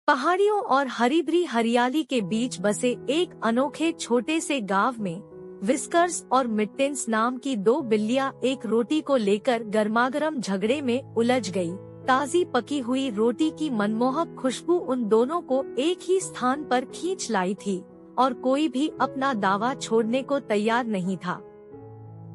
पहाड़ियों और हरी भरी हरियाली के बीच बसे एक अनोखे छोटे से गांव में विस्कर्स और मिट्टिन्स नाम की दो बिल्लियां एक रोटी को लेकर गर्मागर्म झगड़े में उलझ गई। ताजी पकी हुई रोटी की मनमोहक खुशबू उन दोनों को एक ही स्थान पर खींच लाई थी और कोई भी अपना दावा छोड़ने को तैयार नहीं था।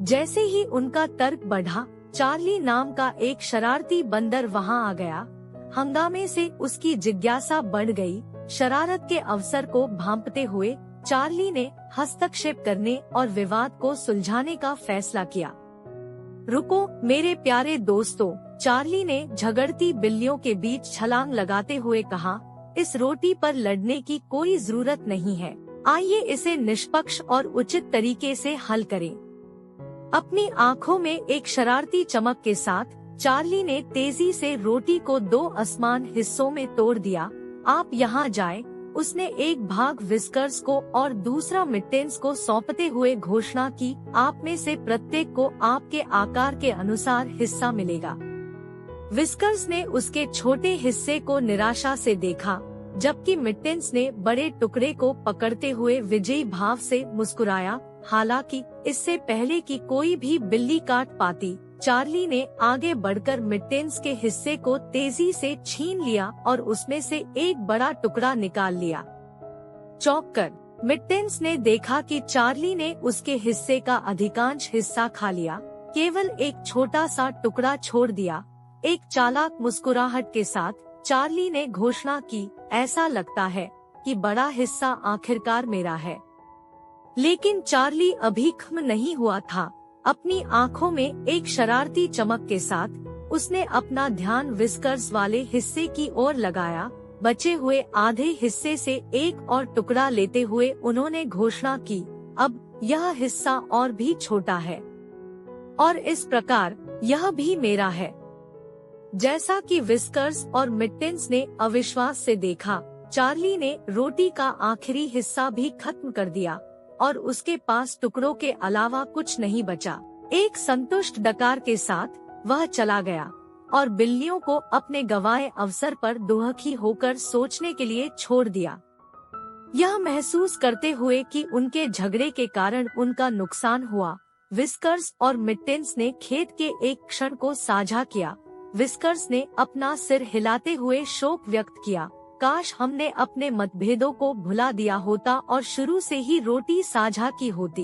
जैसे ही उनका तर्क बढ़ा, चार्ली नाम का एक शरारती बंदर वहां आ गया। हंगामे से उसकी जिज्ञासा बढ़ गई। शरारत के अवसर को भांपते हुए चार्ली ने हस्तक्षेप करने और विवाद को सुलझाने का फैसला किया। रुको मेरे प्यारे दोस्तों, चार्ली ने झगड़ती बिल्लियों के बीच छलांग लगाते हुए कहा, इस रोटी पर लड़ने की कोई जरूरत नहीं है। आइए इसे निष्पक्ष और उचित तरीके से हल करें। अपनी आंखों में एक शरारती चमक के साथ चार्ली ने तेजी से रोटी को दो असमान हिस्सों में तोड़ दिया। आप यहाँ जाएं, उसने एक भाग विस्कर्स को और दूसरा मिट्टिन्स को सौंपते हुए घोषणा की। आप में से प्रत्येक को आपके आकार के अनुसार हिस्सा मिलेगा। विस्कर्स ने उसके छोटे हिस्से को निराशा से देखा, जबकि मिट्टिन्स ने बड़े टुकड़े को पकड़ते हुए विजयी भाव से मुस्कुराया। हालांकि इससे पहले कि कोई भी बिल्ली काट पाती, चार्ली ने आगे बढ़कर मिट्टिन्स के हिस्से को तेजी से छीन लिया और उसमें से एक बड़ा टुकड़ा निकाल लिया। चौंक कर मिट्टिन्स ने देखा कि चार्ली ने उसके हिस्से का अधिकांश हिस्सा खा लिया, केवल एक छोटा सा टुकड़ा छोड़ दिया। एक चालाक मुस्कुराहट के साथ चार्ली ने घोषणा की, ऐसा लगता है कि बड़ा हिस्सा आखिरकार मेरा है। लेकिन चार्ली अभी खत्म नहीं हुआ था। अपनी आंखों में एक शरारती चमक के साथ उसने अपना ध्यान विस्कर्स वाले हिस्से की ओर लगाया। बचे हुए आधे हिस्से से एक और टुकड़ा लेते हुए उन्होंने घोषणा की, अब यह हिस्सा और भी छोटा है और इस प्रकार यह भी मेरा है। जैसा कि विस्कर्स और मिट्टिन्स ने अविश्वास से देखा, चार्ली ने रोटी का आखिरी हिस्सा भी खत्म कर दिया और उसके पास टुकड़ों के अलावा कुछ नहीं बचा। एक संतुष्ट डकार के साथ वह चला गया और बिल्लियों को अपने गंवाए अवसर पर दुखी होकर सोचने के लिए छोड़ दिया। यह महसूस करते हुए कि उनके झगड़े के कारण उनका नुकसान हुआ, विस्कर्स और मिट्टिन्स ने खेद के एक क्षण को साझा किया। विस्कर्स ने अपना सिर हिलाते हुए शोक व्यक्त किया, काश हमने अपने मतभेदों को भुला दिया होता और शुरू से ही रोटी साझा की होती।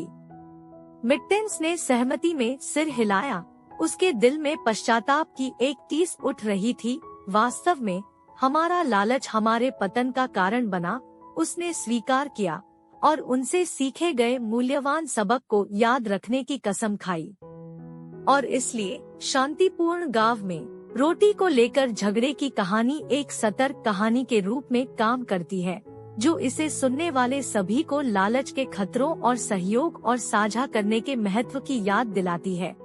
मिट्टिन्स ने सहमति में सिर हिलाया। उसके दिल में पश्चाताप की एक टीस उठ रही थी। वास्तव में हमारा लालच हमारे पतन का कारण बना, उसने स्वीकार किया और उनसे सीखे गए मूल्यवान सबक को याद रखने की कसम खाई। और इसलिए शांतिपूर्ण गांव में रोटी को लेकर झगड़े की कहानी एक सतर्क कहानी के रूप में काम करती है, जो इसे सुनने वाले सभी को लालच के खतरों और सहयोग और साझा करने के महत्व की याद दिलाती है।